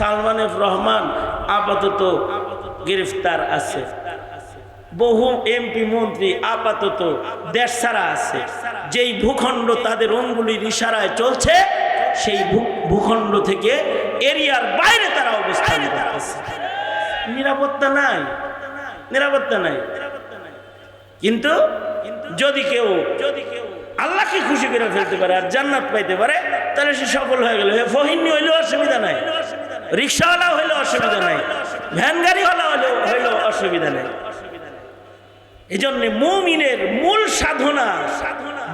Salman F Rahman আপাতত গ্রেফতার আছে, বহু এমপি মন্ত্রী আপাতত দেশ ছাড়া আছে। যেই ভূখণ্ড তাদের অঙ্গুলির ইশারায় চলছে, সেই ভূখণ্ড থেকে এরিয়ার বাইরে তারা অবস্থান করতেছে। নিরাপত্তা নাই, নিরাপত্তা নাই। কিন্তু যদি কেউ আল্লাহকে খুশি করে ফেলতে পারে আর জান্নাত পাইতে পারে, তাহলে সে সফল হয়ে গেল। ফহিনী হইলেও অসুবিধা নাই, রিক্সাওয়ালা হইলেও অসুবিধা নাই, ভ্যান গাড়িওয়ালা হইলেও অসুবিধা নাই। এই জন্য মুমিনের মূল সাধনা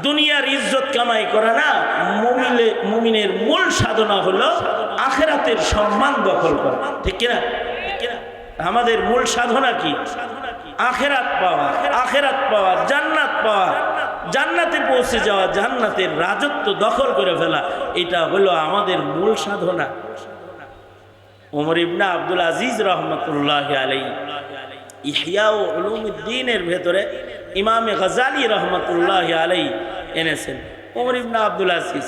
দুনিয়ার ইজ্জত কামাই করা না, মুমিনের মূল সাধনা হলো আখিরাতের সম্মান দখল করা। ঠিক কিনা? আমাদের মূল সাধনা কি? আখিরাত পাওয়া, আখিরাত পাওয়া, জান্নাত পাওয়া, জান্নাতে পৌঁছে যাওয়া, জান্নাতের রাজত্ব দখল করে ফেলা, এটা হলো আমাদের মূল সাধনা। ওমর ইবনে আব্দুল আজিজ রহমতুল্লাহ আলাইহি ইহয়া উলুমুদ্দিনের ভেতরে ইমামে গাজালি রহমতুল্লাহ আলাইহি এনেছেন। ওমর ইবনে আব্দুল আজিজ,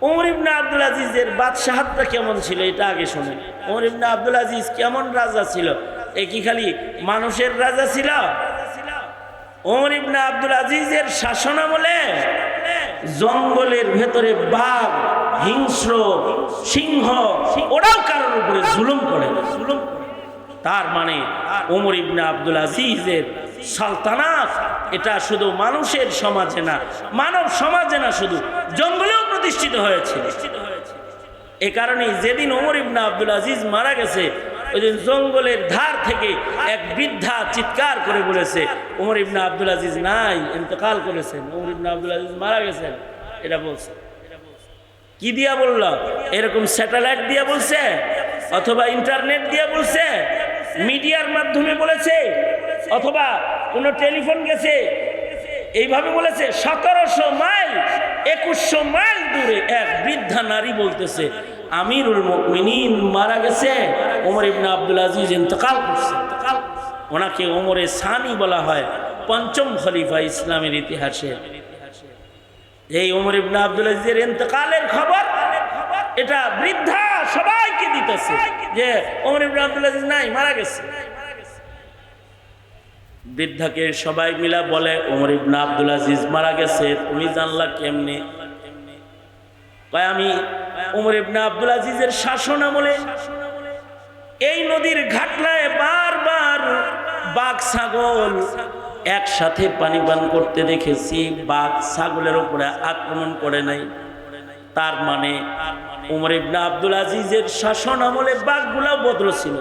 ওমর ইবনে আব্দুল আজিজের বাদশাহতটা কেমন ছিল এটা আগে শুনেন। ওমর ইবনে আব্দুল আজিজ কেমন রাজা ছিল? এ কি খালি মানুষের রাজা ছিল? ওমর ইবনে আব্দুল আজিজের শাসনামলে জঙ্গলের ভেতরে বাঘ, হিংস্র, সিংহ ওরাও কারোর উপরে জুলুম করে। তার মানে ওমর ইবনে আব্দুল আজিজের সালতানাত এটা শুধু মানুষের সমাজে না, মানব সমাজে না, শুধু জঙ্গলেও প্রতিষ্ঠিত হয়েছে। এ কারণে যেদিন ওমর ইবনে আব্দুল আজিজ মারা গেছে, ওই দিন জঙ্গলের ধার থেকে এক বৃদ্ধা চিৎকার করে বলেছে, ওমর ইবনে আব্দুল আজিজ নাই, ইন্তেকাল করেছেন, ওমর ইবনে আব্দুল আজিজ মারা গেছেন। এটা বলছে। কি দিয়া বলল? এরকম স্যাটেলাইট দিয়া বলছে, অথবা ইন্টারনেট দিয়া বলছে, মিডিয়ার মাধ্যমে বলেছে, অথবা কোনো টেলিফোন গেছে এইভাবে বলেছে? 1700 মাইল 2100 মাইল দূরে এক বৃদ্ধা নারী বলতেছে আমিরুল মুমিনিন মারা গেছে, ওমর ইবনে আব্দুল আজিজ ইন্তেকাল করছে। ওনাকে ওমরে সানি বলা হয়, পঞ্চম খলিফা ইসলামের ইতিহাসে। এই ওমর ইবনে আব্দুল আজিজের ইন্তেকালের খবর এটা বৃদ্ধা সবাইকে দিতেছে যে ওমর ইবনে আব্দুল আজিজ নাই, মারা গেছে। বৃদ্ধাকে সবাই মিলা বলে ওমর ইবনে আব্দুল আজিজ মারা গেছে, তুমি জানলা কেমনে? কয় আমি ওমর ইবনে আব্দুল আজিজের শাসন আমলে এই নদীর ঘাটলায় বারবার বাঘ ছাগল একসাথে পানি পান করতে দেখেছি, বাঘ ছাগলের উপরে আক্রমণ করে নাই। তার মানে ওমর ইবনে আব্দুল আজিজের শাসন আমলে বাঘগুলাও বদল ছিল।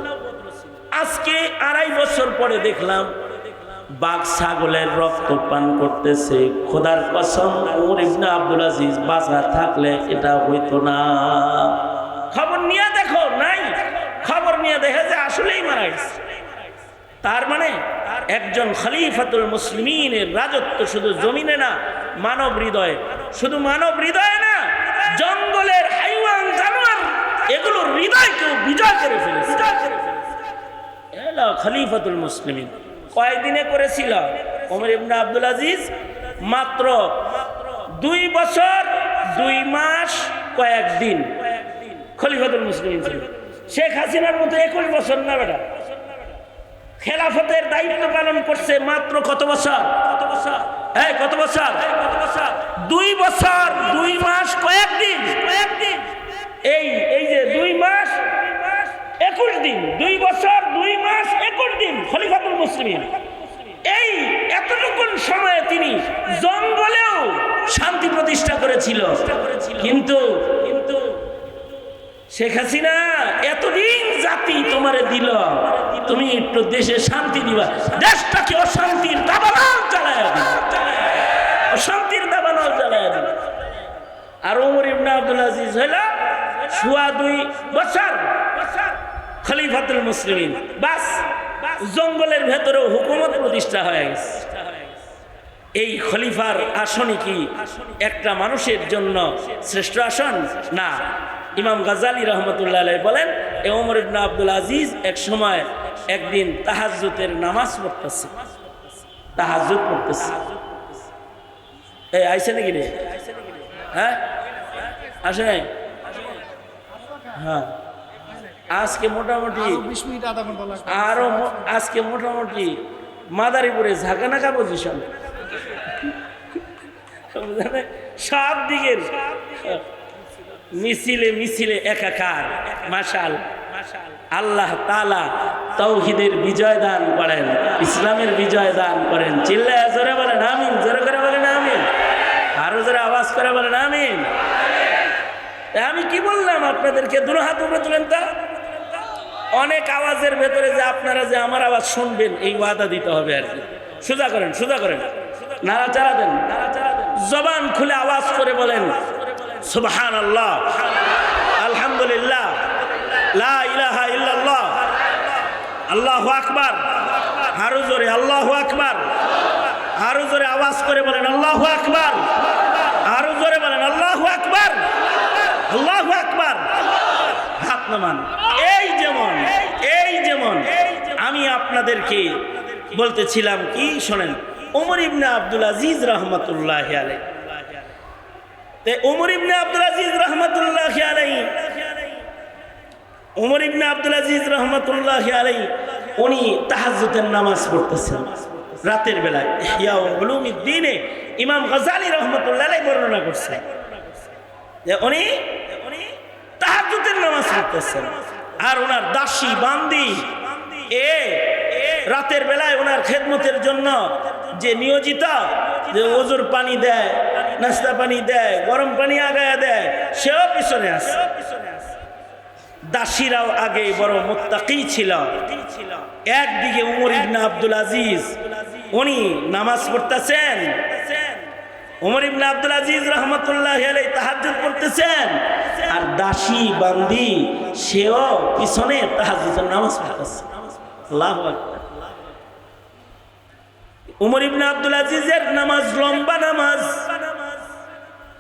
আজকে 2.5 বছর পরে দেখলাম বাঘ ছাগলের রক্ত পান করতেছে। খোদার কসম, ওমর ইবনে আব্দুল আজিজ বাঁচা থাকলে এটা হইতো না। খবর নিয়ে দেখো, নাই, খবর নিয়ে দেখে যে আসলেই মারা গেছে। তার মানে একজন খলিফাতুল মুসলিমিনের রাজত্ব শুধু জমিনে না, মানব হৃদয়ে। শুধু মানব হৃদয়ে না, জঙ্গলের হাইওয়ান জানোয়ার এগুলোর হৃদয়কেও বিজয় করে ফেলেছে। এলা খলিফাতুল মুসলিমিন কয়দিনে করেছিল ওমর ইবনে আব্দুল আজিজ? মাত্র 2 বছর 2 মাস কয়েকদিন খলিফাতুল মুসলিমিন ছিল। শেখ হাসিনার মতো 21 বছর না বেটা, খেলাফতের দায়িত্ব পালন করছে মাত্র কত বছর? হ্যাঁ, কত বছর? 2 বছর 2 মাস কয়েকদিন। এই যে 2 মাস 21 দিন, 2 বছর 2 মাস 21 দিন খলিফাতুল মুসলিমিন। এই এতটুকু সময়ে তিনি জঙ্গলেও শান্তি প্রতিষ্ঠা করেছিল। কিন্তু শেখ হাসিনা এতদিন জাতি তোমারে দিল, তুমি একটু দেশে শান্তি দিবা, দেশটাকে অশান্তির দাবানল জ্বালায়া দিল, অশান্তির দাবানল জ্বালায়া দিল। আর ওমর ইবনে আব্দুল আজিজ হইল 2.5 বছর খলিফাতুল মুসলিমিন। বাস, জঙ্গলের ভেতরেও হুকুমত প্রতিষ্ঠা হয়ে গেছে। এই খলিফার আসনই কি একটা মানুষের জন্য শ্রেষ্ঠ আসন? না। ইমাম গাজালি রহমতুল্লাহ আলাইহি বলেন, এ ওমর ইবনে আব্দুল আজিজ এক সময় একদিন তাহাজ্জুদের নামাজ পড়তেছে, তাহাজ্জুদ পড়তেছে। এই আইছে নাকি রে? হ্যাঁ, আসে নাই? হ্যাঁ, আজকে মোটামুটি 20 মিনিট আধা ঘন্টা লাগবে আরো আজকে মোটামুটি মাদারীপুরে ঝাঁকানাকা পজিশন, সব দিকের মিছিলে মিছিলে একাকার। মাশাআল্লাহ, আল্লাহ তাআলা তাওহীদের বিজয় দান করেন, ইসলামের বিজয় দান করেন। চিল্লায় জোরে বলেন আমিন, জোরে করে বলেন আমিন, আরো জোরে আওয়াজ করে বলেন আমিন। আমি কি বললাম আপনাদেরকে? দুটো হাত উপরে তুলেন তো। অনেক আওয়াজের ভেতরে যে আপনারা যে আমার আওয়াজ শুনবেন এই ওয়াদা দিতে হবে আর কি। সোজা করেন, সোজা করেন, নাড়াচাড়া দেন, জবান খুলে আওয়াজ করে বলেন সুবহানাল্লাহ, আলহামদুলিল্লাহ, লা ইলাহা ইল্লাল্লাহ, আল্লাহু আকবার। আরো জোরে আল্লাহু আকবার, আরো জোরে আওয়াজ করে বলেন আল্লাহু আকবার, আরো জোরে বলেন আল্লাহু আকবার, আল্লাহু আকবার। হাত নামান। এই যেমন আমি আপনাদেরকে বলতেছিলাম কি শোনেন, ওমর ইবনে আব্দুল আজিজ রহমাতুল্লাহি আলাইহি, ওমর ইবনে আব্দুল আজিজ রহমাতুল্লাহি আলাইহি, ওমর ইবনে আব্দুল আজিজ রহমাতুল্লাহি আলাইহি উনি তাহাজ্জুদের নামাজ পড়তেছেন রাতের বেলায়। ইহয়া উলুমিদ্দিনে ইমাম গাজ্জালী রহমাতুল্লাহি আলাইহি বর্ণনা করছেন যে উনি তাহাজ্জুদের নামাজ পড়তেছেন, আর ওনার দাসী বান্দি রাতের বেলায় ওনার খেদমতের জন্য যে নিয়োজিত, যে ওজুর পানি দেয়, নাস্তা পানি দেয়, গরম পানি আগায়া দেয়, সেও পিছনে আছে। দাসীরাও আগে বড় মুত্তাকি ছিল। একদিকে ওমর ইবনে আব্দুল আজিজ উনি নামাজ পড়তেছেন, ওমর ইবনে আব্দুল আজিজ রহমাতুল্লাহি আলাইহি তাহাজ্জুদ পড়তেছেন, আর দাসী বান্দি সেও পিছনে তাহাজ্জুদের নামাজ পড়তেছে। আল্লাহু আকবার। ওমর ইবনে আব্দুল আজিজের নামাজ লম্বা নামাজ,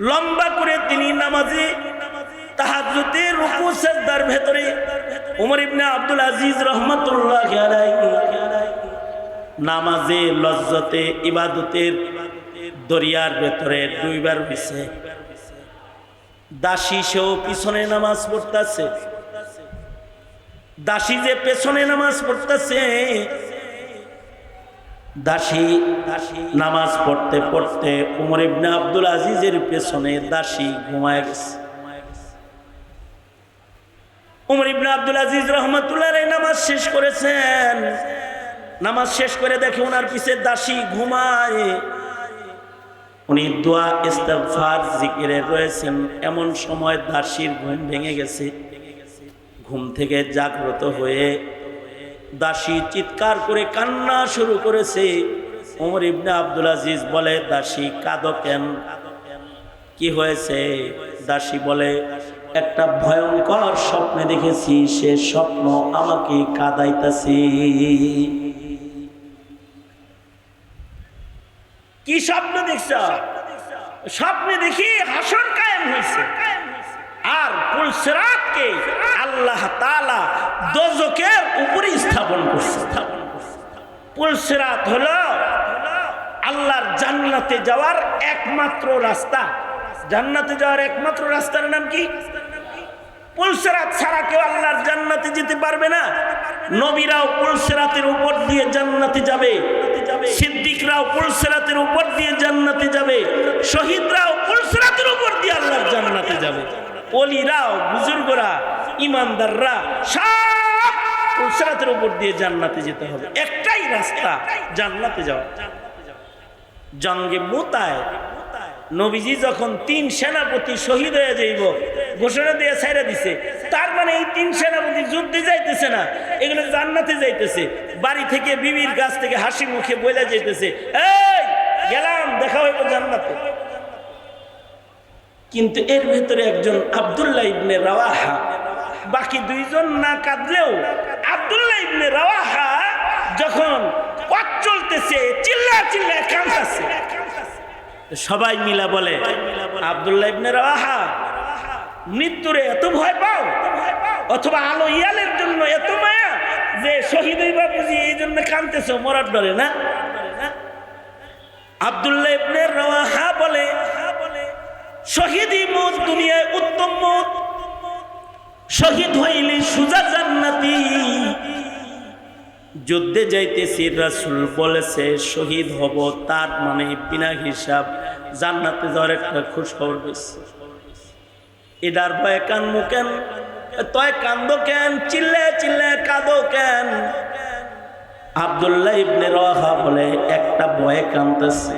লম্বা করে তিনি নামাজে তাহাজ্জুদের রুকু সিজদার ভেতরে ওমর ইবনে আব্দুল আজিজ রহমাতুল্লাহি আলাইহি নামাজে লজ্জতে ইবাদতের দরিয়ার ভেতরে দুইবার হইছে। দাসী সেও পিছনে নামাজ পড়তেছে, দাসী যে পেছনে নামাজ পড়তেছে, দাসী নামাজ পড়তে পড়তে ওমর ইবনে আব্দুল আজিজের পেছনে দাসী ঘুমায় গেছে। ওমর ইবনে আব্দুল আজিজ রহমাতুল্লাহ আলাইহি নামাজ শেষ করেছেন, নামাজ শেষ করে দেখে ওনার পিছে দাসী ঘুমায়। উনি দোয়া ইস্তেগফার জিকিরে রয়েছেন, এমন সময় দাসীর ঘুম ভেঙে গেছে। ঘুম থেকে জাগ্রত হয়ে দাসী চিৎকার করে কান্না শুরু করেছে। ওমর ইবনে আব্দুল আজিজ বলে, দাসী কাঁদো কেন, কি হয়েছে? দাসী বলে, একটা ভয়ঙ্কর স্বপ্নে দেখেছি, সে স্বপ্ন আমাকে কাঁদাইতেছে। কি স্বপ্ন দেখছ? স্বপ্নে দেখি হাসর কায়েম হয়েছে, আর পুলসিরাতকে আল্লাহ তাআলা দোজখের উপরে স্থাপন করছে। পুলসিরাত হলো আল্লাহর জান্নাতে যাওয়ার একমাত্র রাস্তা। জান্নাতে যাওয়ার একমাত্র রাস্তার নাম কি? পুলসিরাত ছাড়া কেউ আল্লাহর জান্নাতে যেতে পারবে না। নবীরাও পুলসিরাতের উপর দিয়ে জান্নাতে যাবে, সিদ্দিকরাও পুলসিরাতের উপর দিয়ে জান্নাতে যাবে, শহীদরাও পুলসিরাতের উপর দিয়ে আল্লাহর জান্নাতে যাবে, ওলিরাও, বুজুর্গরা, ইমানদাররা সব পুলসিরাতের উপর দিয়ে জান্নাতে যেতে হবে। একটাই রাস্তা জান্নাতে যাওয়া। জঙ্গে মুতায় নবীজি যখন 3 সেনাপতি শহীদ হয়ে যাইব ঘোষণা দিয়ে ছাইরা দিছে, তার মানে এই 3 সেনাপতি যুদ্ধে যাইতেছে না, এগুলো জান্নাতে যাইতেছে। বাড়ি থেকে বিবির গাছ থেকে হাসি মুখে বইলা যাইতেছে, এই গেলাম, দেখা হইব জান্নাতে। কিন্তু এর ভেতরে একজন আব্দুল্লাহ ইবনে রাওয়াহা, বাকি 2 জন না কাঁদলেও আব্দুল্লাহ ইবনে রাওয়াহা যখন পথ চলতেছে চিল্লা চিল্লা কাঁদতেছে। সবাই মিলা বলে, আব্দুল্লাহ ইবনে রাওয়াহা মৃত্যুরে এত ভয় পাও, অথবা আলো ইয়ালের জন্য এত মায়া যে শহীদ হইবা বুঝি এই জন্য কাঁদতেছ, মরার ডরে না? আব্দুল্লাহ ইবনে রাওয়াহা বলে, শহীদই মত দুনিয়ায় উত্তম মত, শহীদ হইলে সুজা জান্নাত যুদ্ধে যাইতেছি, রাসূল বলেছে শহীদ হব, তার মানে বিনা হিসাব জান্নাতে যাওয়ার একটা খুশখবর পেয়েছে। এটার ভয়ে কান্দো কেন? তয় কান্দো কেন? চিল্লে চিল্লে কাঁদো কেন? আব্দুল্লাহ ইবনে রাওয়াহা বলে একটা ভয়ে কাঁদতেছে।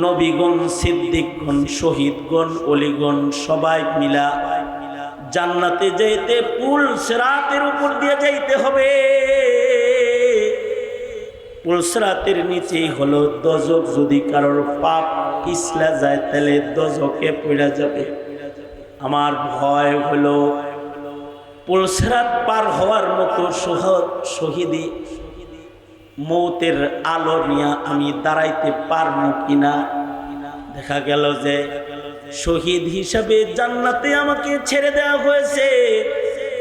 নবীগণ, সিদ্দিকগণ, শহীদগণ, অলিগণ সবাই মিলা জান্নাতে যাইতে পুল সিরাতের উপর দিয়ে যাইতে হবে। পুল সিরাতের নিচেই হলো দজক, যদি কারোর পাপ পিছলা যায় তাহলে দজকে পড়া যাবে। আমার ভয় হলো পুল সিরাত পার হওয়ার মতো শহীদি মৌতের আলো নিয়ে আমি দাঁড়াইতে পারবো কিনা। দেখা গেল যে শহীদ হিসাবে জান্নাতে আমাকে ছেড়ে দেওয়া হয়েছে,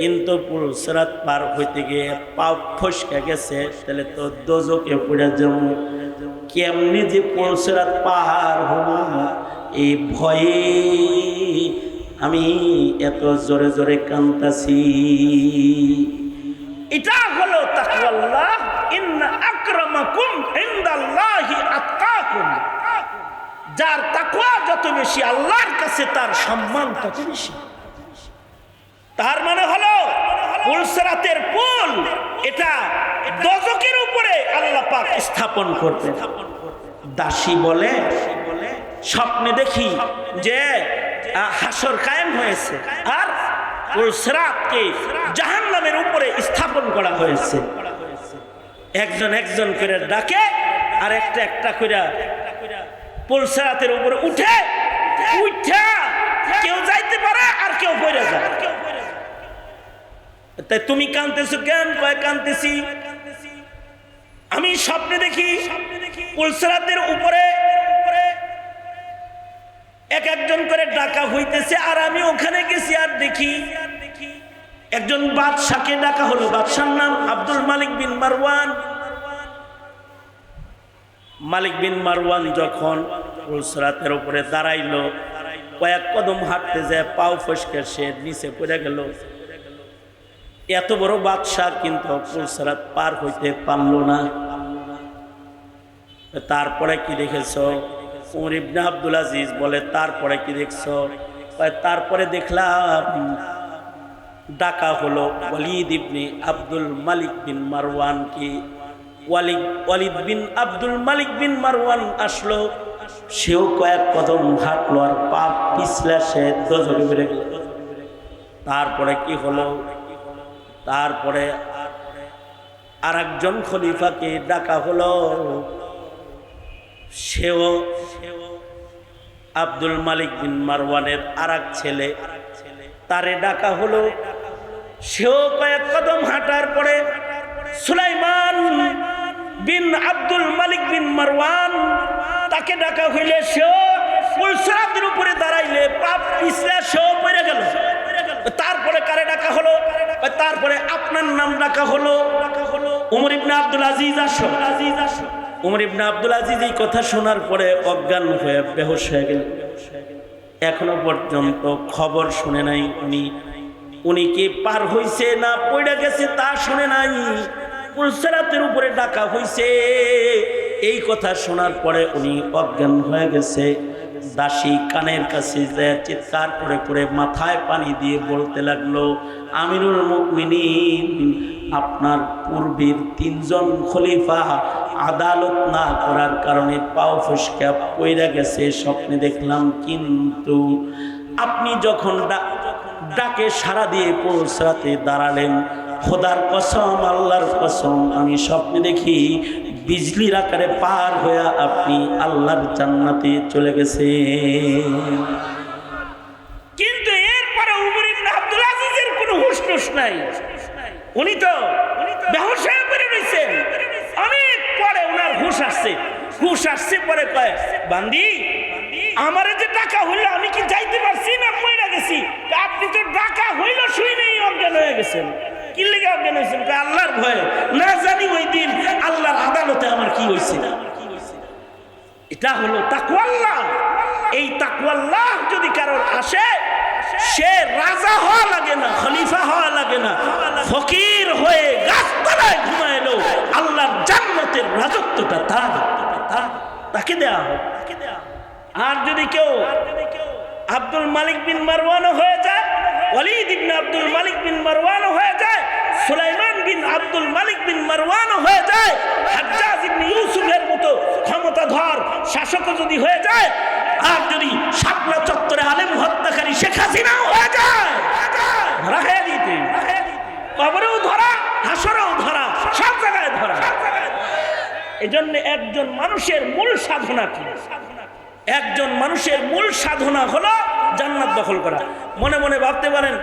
কিন্তু পুল সিরাত পার হইতে গিয়ে পা ফসকে গেছে, তাহলে তো দোজকে পড়ে যাবো। কেমনি যে পুল সিরাত পার হবো, এই ভয়ে আমি এত জোরে জোরে কাঁদতাছি। এটা হলো তাকওয়াল্লাহ। ইন্না আকরামাকুম ইনদাল্লাহি আতকাকুম। যার তাকওয়া যত বেশি আল্লাহর কাছে তার সম্মান তত বেশি। তার মানে হলো পুল সিরাতের পুল, এটা দোজখের উপরে আল্লাহ পাক স্থাপন করবেন। দাসী বলে স্বপ্নে দেখি যে হাসর কায়েম হয়েছে আর পুল সিরাতকে জাহান্নামের উপরে স্থাপন করা হয়েছে। একজন একজন করে ডাকে আর একটা একটা করে পুল সিরাতের উপরে উঠে কেউ যাইতে পারে আর কেউ পড়ে যায়। তাই তুমি কাঁদতেছো কেন? কয় কাঁদতেছি আমি স্বপ্নে দেখি পুল সিরাতের উপরে এক একজন করে ডাকা হইতেছে, আর আমি ওখানে গেছি আর দেখি একজন বাদশাকে ডাকা হলো। বাদশার নাম আব্দুল মালিক বিন মারওয়ান। মালিক বিন মারওয়ান যখন পুল সিরাতের উপরে দাঁড়াইলো, কয়েক কদম হাঁটতে যায় পাও ফসকে সে নিচে পড়ে গেল। এত বড় বাদশা কিন্তু পুল সিরাত পার হইতে পারল না। তারপরে কি দেখেছো? উমর ইবনে আব্দুল আজিজ বলে তারপরে কি দেখছো? তারপরে দেখলাম ডাকা হলো ওয়ালিদ ইবনে আব্দুল মালিক বিন মারওয়ান। কি ওয়ালিদ বিন আব্দুল মালিক বিন মারওয়ান আসলো, সেও কয়েক কদম হাঁটলো আর পা পিছলা সে দোজখে বেড়ে গেল। তারপরে কি হলো? তারপরে আর একজন খলিফাকে ডাকা হলো, সেও আব্দুল মালিক বিন মারওয়ানের আর এক ছেলে, তারে ডাকা হলো। সেও কয়েক কদম হাঁটার পরে সুলাইমান বিন আব্দুল মালিক বিন মারওয়ান, তাকে ডাকা হইলে সেও পুল সিরাতের উপরে দাঁড়াইলে পাপ পিছলা সেও পড়ে গেল। তারপরে কারে ডাকা হলো? তারপরে আপনার নাম ডাকা হলো, উমর ইবনে আব্দুল আজিজ আসো। উমর ইবনে আব্দুল আজিজ এই কথা শোনার পরে অজ্ঞান হয়ে বেহুশ হয়ে গেল। এখনো পর্যন্ত খবর শুনে নাই উনি কি পার হইছে না পড়ে গেছে তা শুনে নাই। পুল সিরাতের উপরে ডাকা হইছে এই কথা শোনার পরে উনি অজ্ঞান হয়ে গেছে। দাসী কানের কাছে যায় চিৎকার করে করে মাথায় পানি দিয়ে বলতে লাগলো, আমিরুল মুমিনিন, আপনার পূর্বের তিনজন খলিফা আদালত না করার কারণে পাও ফসকে পড়ে গেছে, স্বপ্নে দেখলাম। কিন্তু আপনি যখন ডাকে সাড়া দিয়ে পুল সিরাতে দাঁড়ালেন, খোদার কসম, আল্লাহর কসম, আমি স্বপ্নে দেখি বিজলির আকারে পার হয়ে আপনি আল্লাহর জান্নাতে চলে গেছে। কিন্তু এরপরে উমর ইবনে আব্দুল আজিজের কোনো হুঁশ নাই। উনি তো বেহুশ হয়ে পড়ে রয়েছেন। অনেক পরে ওনার হুঁশ আসছে পরে কয়, বান্দি, আমারে যে ডাকা হইল আমি কি যাইতে পারছি না পড়ে গেছি? আপনি তো ডাকা হইল শুই নেই অজ্ঞান হয়ে গেছেন। কি লেগে অজ্ঞান হয়েছেন? আল্লাহর ভয়ে। না জানি ওই দিন আল্লাহর আদালতে আমার কি হয়েছে। এটা হলো তাকওয়াল্লাহ। এই তাকওয়াল্লাহ যদি কারোর আসে, সে রাজা হওয়া লাগে না, খলিফা হওয়া লাগে না, ফকির হয়ে গাছতলা দায়িত্বটা তাকে দেওয়া হবে। আর যদি কেউ আব্দুল মালিক বিন মারওয়ান হয়ে যায়, ওয়ালিদ ইবনে আব্দুল মালিক বিন মারওয়ান হয়ে যায়, সুলাইমান বিন আব্দুল মালিক বিন মারওয়ান হয়ে যায়, হাজ্জাজ ইবনে ইউসুফের মতো ক্ষমতাধর শাসক যদি হয়ে যায়, আর যদি শাপলা চত্বরে আলেম হত্যাকারী শেখ হাসিনাও হয়ে যায়, ধরা হয়ে দিতে, কবরেও ধরা, হাসরেও ধরা, সব জায়গায় ধরা। এজন্য একজন মানুষের মূল সাধনা কি? একজন মানুষের মূল সাধনা হলো জান্নাত দখল করা। মনে মনে ভাবতে পারেন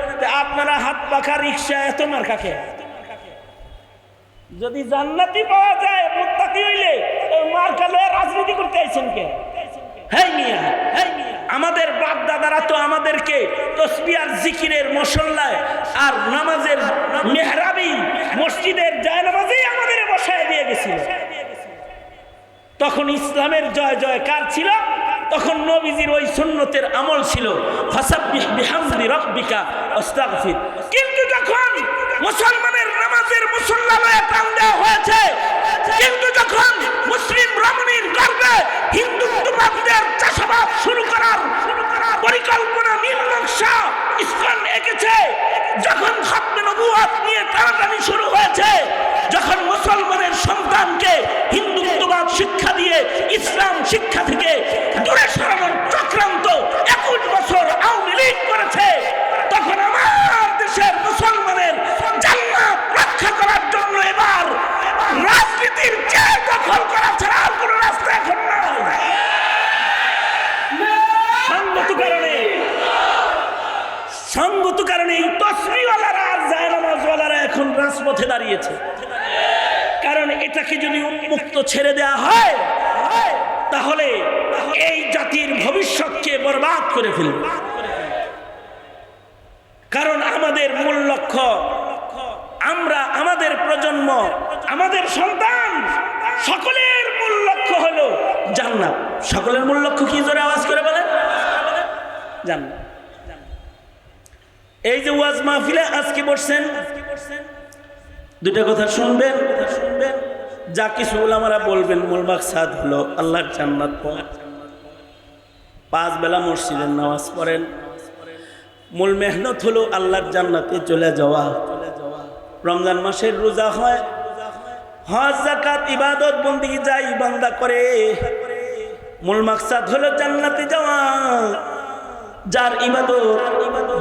আপনারা হাত পাখা রিক্সা এত মার কাকে, যদি জান্নাতি পাওয়া যায় মুত্তাকি হইলে মার কালে রাজনীতি করতে আইছেন কে? হেই মিয়া, আমাদের বাপ দাদারা তো আমাদেরকে তাসবিহ আর জিকিরের মশল্লায় আর নামাজের মেহরাবি মসজিদের জায়নামাজেই আমাদের বসায় দিয়ে গেছিল। তখন ইসলামের জয় জয়কার ছিল, তখন নবীজির ওই সুন্নতের আমল ছিল, ফাসাব্বিহ বিহামদি রাব্বিকা ওয়াস্তাগফির। কিন্তু যখন মুসলমানের নামাজের মুসল্লালয়ে টান দেওয়া হয়েছে, কিন্তু যখন মুসলিম রমণীর গর্বে হিন্দুত্ববাদীদের চাষাবাদ শুরু করার পরিকল্পনা নীল নকশা ইসলাম এঁকেছে, যখন খাতমে নবুয়ত নিয়ে টানাটানি শুরু হয়েছে, যখন মুসলমানের সন্তানকে হিন্দুত্ববাদ শিক্ষা দিয়ে ইসলাম শিক্ষা থেকে দূরে সরানোর চক্রান্ত 21 বছর আওয়ামী লীগ করেছে, তখন আমার দেশের মুসলমানের জান্নাত রক্ষা করার জন্য এবার রাজনীতির চেয়ে দখল করা ছাড়া আর কোনো রাস্তা এখন নাই। সঙ্গত কারণে এই তসবিহওয়ালারা আর জায়নামাজওয়ালারা এখন রাজপথে দাঁড়িয়েছে। কারণ এটাকে যদি উন্মুক্ত ছেড়ে দেওয়া হয়, তাহলে এই জাতির ভবিষ্যৎকে বরবাদ করে ফেলবে। কারণ আমাদের মূল লক্ষ্য, আমরা, আমাদের প্রজন্ম, আমাদের সন্তান, সকলের মূল লক্ষ্য হলো জান্নাত। সকলের মূল লক্ষ্য কি? জোরে আওয়াজ করে বলেন, জান্নাত। এই যে ওয়াজ মাহফিলে আজকে বসছেন, দুটা কথা শুনবেন, যা কিছু ওলামারা বলবেন মূল মাকসাদ হলো আল্লাহর জান্নাত পাওয়া। 5 বেলা মসজিদের নামাজ পড়েন, মূল মেহনত হলো আল্লাহর জান্নাতে চলে যাওয়া। রমজান মাসের রোজা হয়, হজ যাকাত ইবাদত বন্দেগী যাই বান্দা করে, মূল মাকসাদ হলো জান্নাতে যাওয়া। যার ইবাদত,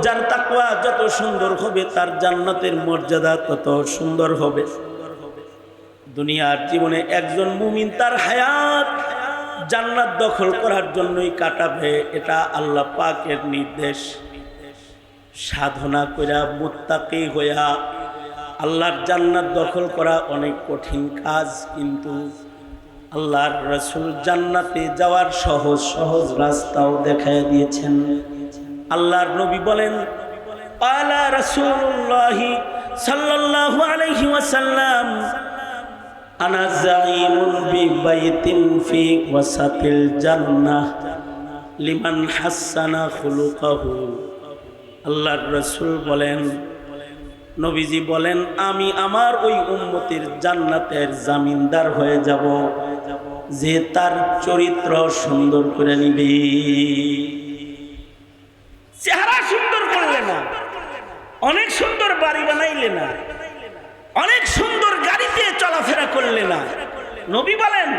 যার তাকওয়া যত সুন্দর হবে, তার জান্নাতের মর্যাদা তত সুন্দর হবে। দুনিয়ার জীবনে একজন মুমিন তার হায়াত জান্নাত দখল করার জন্যই কাটাবে, এটা আল্লাহ পাকের নির্দেশ। সাধনা কইরা মুত্তাকি হইয়া আল্লাহর জান্নাত দখল করা অনেক কঠিন কাজ, কিন্তু আল্লাহর রাসূল জান্নাতে যাওয়ার সহজ সহজ রাস্তাও দেখায় দিয়েছেন। আল্লাহর নবী বলেন, ক্বালা রাসূলুল্লাহ সাল্লাল্লাহু আলাইহি ওয়াসাল্লাম, আনা যাঈমুন বিবাইতিন ফি ওয়াসাতিল জান্নাহ লিমান হাসানা খুলুকাহু। আল্লাহর রাসূল বলেন, নবীজি বলেন, আমি আমার ওই উম্মতের জান্নাতের জামিনদার হয়ে যাব যে তার চরিত্র সুন্দর করে নিবে। চেহারা সুন্দর করলে না, অনেক সুন্দর বাড়ি বানাইলে না, অনেক সুন্দর গাড়িতে চলাফেরা করলে না, নবী বলেন,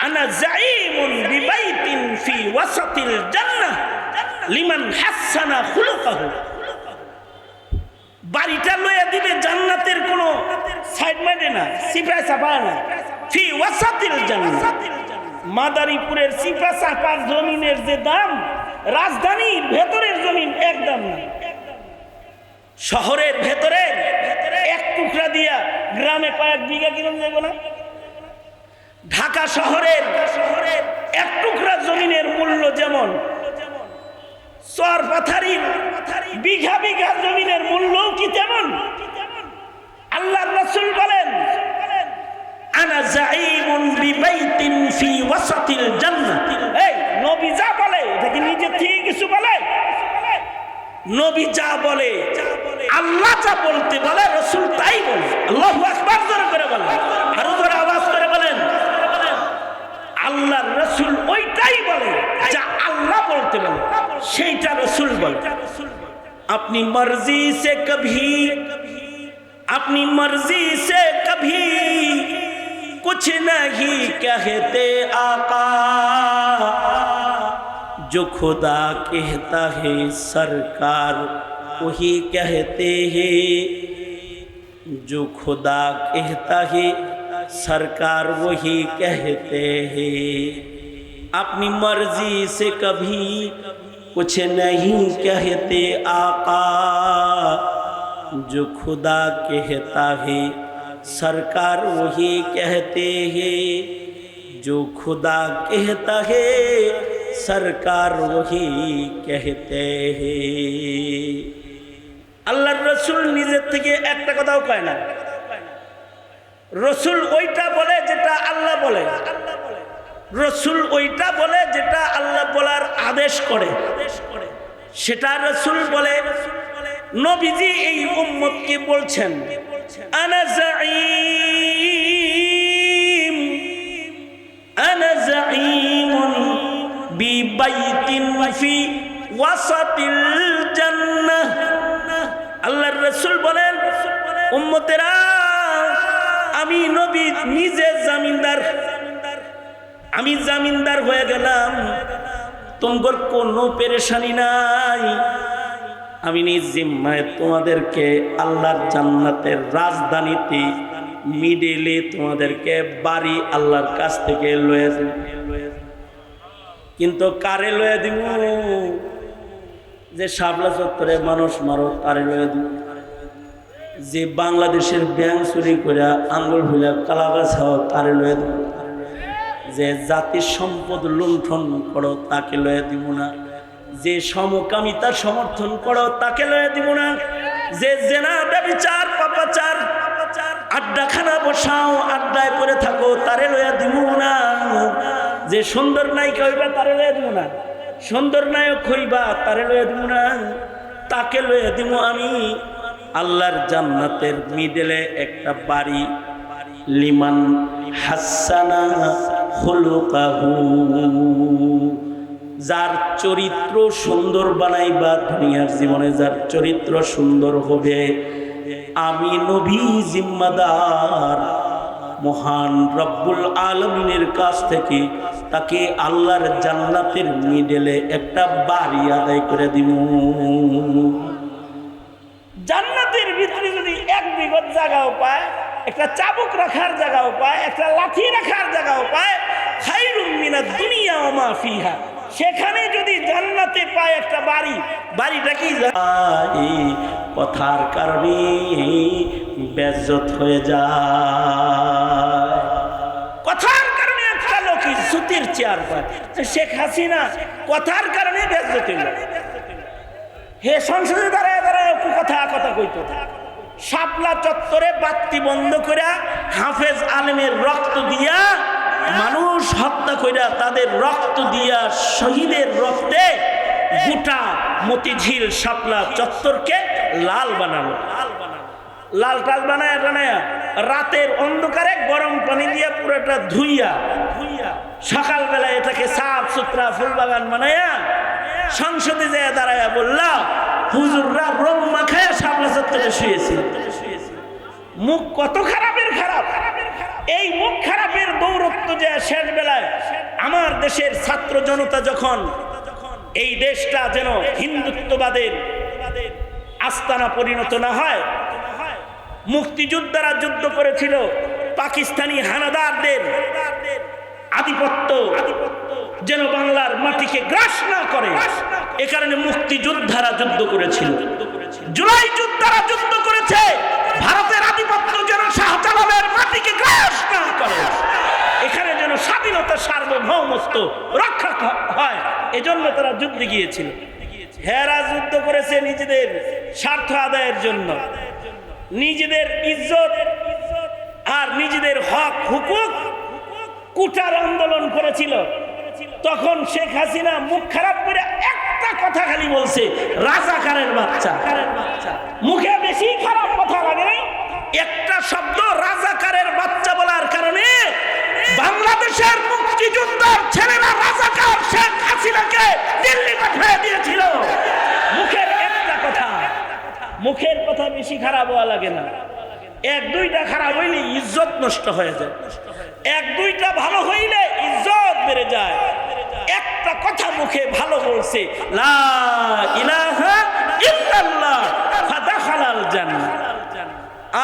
আনা যাঈমুন বিবাইতিন ফি ওয়াসাতিল জান্নাহ লিমান হাসানা খুলুকাহু। বাড়িটা লইয়া দিবে জান্নাতের কোন সাইড মাইডে না, সিপাই চাপায় না, ফি ওয়াসাতিল জান্নাহ। মাদারীপুরের সিপা চাপার জমিনের যে দাম, রাজধানীর ভেতরের জমিন একদম না। শহরের ভেতরে এক টুকরা দিয়া গ্রামে কয়েক বিঘা কিনে যাব না। ঢাকা শহরের এক টুকরা জমিনের মূল্য যেমন, চর পাথারির বিঘা বিঘা জমিনের মূল্য কি তেমন। আল্লাহর রাসূল বলেন, আনা যাঈমুন বিবাইতিন ফি ওয়াসাতিল জান্নাহ। এই নবী যা বলে এটা কি নিজে থেকে কিছু বলে? নবী যা বলে, আল্লাহ যা বলতে বলে, রাসূল তাই বলে। আল্লাহু আকবার জোরে করে বলেন, আরো জোরে আওয়াজ করে বলেন, আল্লাহর রাসূল ওইটাই বলে যা আল্লাহ বলতে বলে, সেইটা রাসূল বলে। अपनी मर्जी से कभी अपनी मर्जी से कभी कुछ नहीं कहते आका, जो खुदा कहता है सरकार वही कहते हैं, जो खुदा कहता है सरकार वही कहते हैं। अपनी मर्जी से कभी कुछ नहीं कहते आका, जो खुदा कहता है सरकार वही कहते हैं, जो खुदा कहता है सरकार वही कहते हैं। আল্লাহর রাসূল নিজের থেকে একটা কথাও কয় না, রাসূল ওইটা বলে যেটা আল্লাহ বলে, রাসূল ওইটা বলে যেটা আল্লাহ বলার আদেশ করে, সেটা রাসূল বলে। নবীজি এই উম্মতকে বলছেন আনা যাঈম আনা যাঈমুন বিবাইতিন ফি ওয়াসাতিল জান্নাহ। আল্লাহর রাসূল বলেন উম্মতেরা আমি নবী নিজে জামিনদার, আমি জামিনদার হয়ে গেলাম, তোমার কোনো পেরেশানি নাই, আমি নিজ জিম্মায় তোমাদেরকে আল্লাহর জান্নাতের রাজধানীতে মিডলে তোমাদেরকে বাড়ি আল্লাহর কাছ থেকে লয়ে যাব। কিন্তু কারে লয়ে দিব? যে শাপলা চত্বরে মানুষ মারো তারে লয়ে দিব, যে বাংলাদেশের ব্যাংক চুরি করে আঙ্গুল ভুলে কালাগাছ হও তারে লয়ে দিব, যে জাতির সম্পদ লুণ্ঠন করো তাকে লয়ে দিব না, যে সমকামিতা সমর্থন করো তাকে লয়ে দিব না, যে জেনা ব্যভিচার পাপাচার আড্ডাখানা বসাও আড্ডায় পড়ে থাকো তারে লয়ে দিব না, যে সুন্দর নায়িকা হইবা তারে লয়ে দিব না, সুন্দর নায়ক হইবা তারে লয়ে দিব না, তাকে লয়ে দিব আমি আল্লাহর জান্নাতের মিডলে একটা বাড়ি। লিমান হাসানা খুলুকাহু, যার চরিত্র সুন্দর বানাইবা, দুনিয়ার জীবনে যার চরিত্র সুন্দর হবে, আমি নবী জিম্মাদার মহান রব্বুল আলামিনের কাছ থেকে তাকে আল্লাহর জান্নাতের মিডলে একটা বাড়ি আদায় করে দিব। জান্নাতের ভিতরে যদি এক বিঘত জায়গাও পায়, একটা চাবুক রাখার জায়গাও পায়, একটা লাঠি রাখার জায়গাও পায়, খায়রুম মিনাদ দুনিয়া ওয়া মা ফিহা, সেখানে যদি জান্নাতে পায় একটা বাড়ি, বাড়িটা কি কথার কারণে বেজ্জত হয়ে যায়, কথার কারণে একটা লোক ইজ্জতের চেয়ার পায়। শেখ হাসিনা কথার কারণে বেজ্জত হইল, হে সংসদে দাঁড়ায় দাঁড়ায় কথা কথা কইতো, শাপলা চত্বরে বাতি বন্ধ করে হাফেজ আলেমের রক্ত দিয়া মানুষ হত্যা কইরা তাদের রক্ত দিয়া শহীদের রক্তে গোটা মতিঝিল শাপলা চত্বরকে লাল বানালো, লাল টাল বানায় রাতের অন্ধকারে গরম পানি দিয়া পুরোটা ধুইয়া সকালবেলা এটাকে সাফ সুতরা ফুলবাগান বানায়া সংসদে যায় দাঁড়ায়া বললা হুজুররা রং মাখায়া শাপলা চত্বরে শুয়েছিল। মুখ কত খারাপের খারাপ, এই মুখ খারাপের দৌরত্ব যে শেষ বেলায় আমার দেশের ছাত্র জনতা যখন এই দেশটা যেন হিন্দুত্ববাদের আস্তানা পরিণত না হয়, মুক্তিযোদ্ধারা যুদ্ধ করেছিল পাকিস্তানি হানাদারদের আধিপত্য যেন বাংলার মাটিকে গ্রাস না করে, এ কারণে মুক্তিযোদ্ধারা যুদ্ধ করেছিল, জুলাই যোদ্ধারা যুদ্ধ করেছে ভারতের আধিপত্য যেন শাহজালালের মাটিকে গ্রাস না করে, এখানে যেন স্বাধীনতা সার্বভৌমত্ব রক্ষা হয়, এজন্য তারা যুদ্ধে গিয়েছিল। হেরা যুদ্ধ করেছে নিজেদের স্বার্থ আদায়ের জন্য, নিজেদের ইজ্জত আর নিজেদের হক হুকুক কুটার আন্দোলন করেছিল। তখন শেখ হাসিনা মুখ খারাপ করে একটা কথা খালি বলছে, রাজাকারের বাচ্চা। মুখে বেশি খারাপ কথা লাগে নাই, একটা শব্দ রাজাকারের বাচ্চা বলার কারণে বাংলাদেশের মুক্তিযোদ্ধার মুখের কথা বেশি খারাপ হওয়া লাগে না, এক দুইটা খারাপ হইলে ইজ্জত নষ্ট হয়ে যায়, এক দুইটা ভালো হইলে ইজ্জত বেড়ে যায়। একটা কথা মুখে ভালো বলছে, লা ইলাহা ইল্লাল্লাহ ফাদাখালাল জান্নাহ,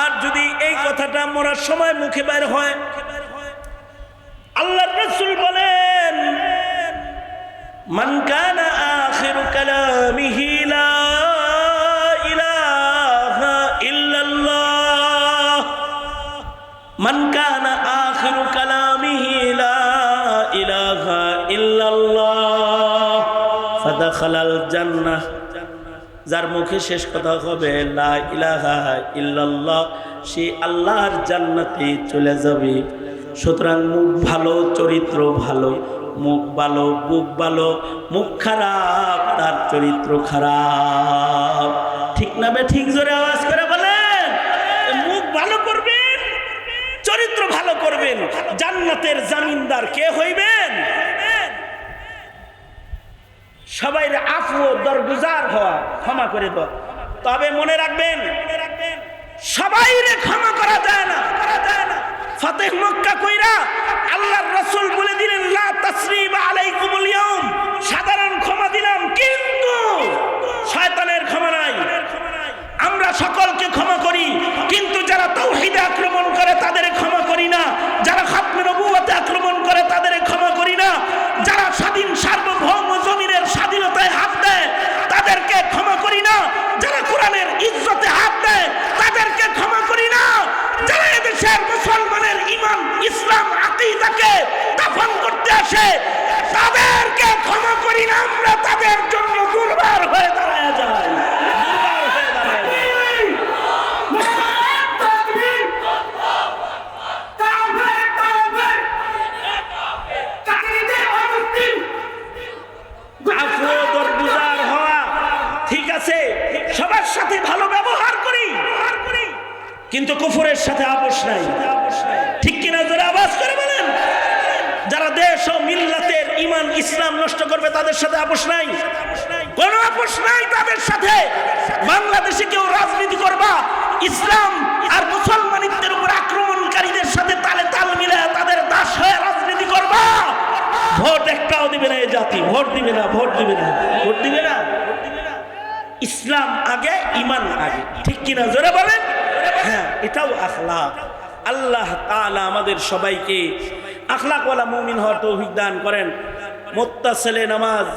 আর যদি এই কথাটা মরার সময় মুখে বের হয়, আল্লাহর রাসূল বলেন, মান কানা আখিরু কালামিহি লা ইলাহা ইল্লাল্লাহ, মান কানা আখিরু কালামিহি লা ইলাহা ইল্লাল্লাহ ফাদাখালাল জান্নাহ, যার মুখে শেষ কথা হবে লা ইলাহা ইল্লাল্লাহ, সে আল্লাহর জান্নাতে চলে যাবে। সুতরাং মুখ ভালো, চরিত্র ভালো, মুখ ভালো, বুক ভালো, মুখ খারাপ তার চরিত্র খারাপ। ঠিক না বে ঠিক? জোরে আওয়াজ করে বলেন। মুখ ভালো করবেন, চরিত্র ভালো করবেন, জান্নাতের জামিনদার কে হইবেন? সবাই আফু ও দরগুজার হওয়া, ক্ষমা করে দাও। তবে মনে রাখবেন, সবাইরে ক্ষমা করা যায় না। ফাতেহ মক্কা কইরা আল্লাহর রাসূল বলে দিলেন, লা তাসরিবা আলাইকুমুল ইয়াউম, সাধারণ ক্ষমা দিলাম, কিন্তু শয়তানের ক্ষমা নাই। আমরা সকলকে ক্ষমা করি, কিন্তু যারা তাওহীদে আক্রমণ করে তাদের ক্ষমা করি না, যারা খাতমে নবুয়তে আক্রমণ করে তাদের ক্ষমা করি না, যারা স্বাধীন সার্বভৌম জমিনের স্বাধীনতায় হাত দেয় তাদেরকে ক্ষমা করি না, যারা কোরআনের ইজ্জতে হাত দেয় তাদেরকে ক্ষমা করি না, যারা এদেশের মুসলমানের ঈমান ইসলাম আকীদাকে দাফন করতে আসে তাদেরকে ক্ষমা করি না। আমরা তাদের জন্য দুর্বার হয়ে দাঁড়ায় যাই। ঠিক আছে, সবার সাথে ভালো ব্যবহার করি, কিন্তু কুফরের সাথে আপোষ নাই। ঠিক কিনা? জোরে আওয়াজ করে বলেন। যারা দেশ ও মিল্লাতের ঈমান ইসলাম নষ্ট করবে তাদের সাথে আপোষ নাই, কোনো আপোষ নাই তাদের সাথে। বাংলাদেশে কেউ রাজনীতি করবা, ইসলাম আর মুসলমানিত্বের উপর আক্রমণকারীদের সাথে তালে তাল মিলে তাদের দাস হয়ে রাজনীতি করবা, ভোট একটাও দিবে না। এই জাতি ভোট দিবে না, ভোট দিবে না, ভোট দিবে না। ইসলাম আগে, ঈমান আগে। ঠিক কিনা? জোরে বলেন। হ্যাঁ, এটাও আখলাক। আল্লাহ তাআলা আমাদের সবাইকে আখলাকওয়ালা মুমিন হওয়ার তৌফিক দান করেন। মুত্তাসিলে নামাজ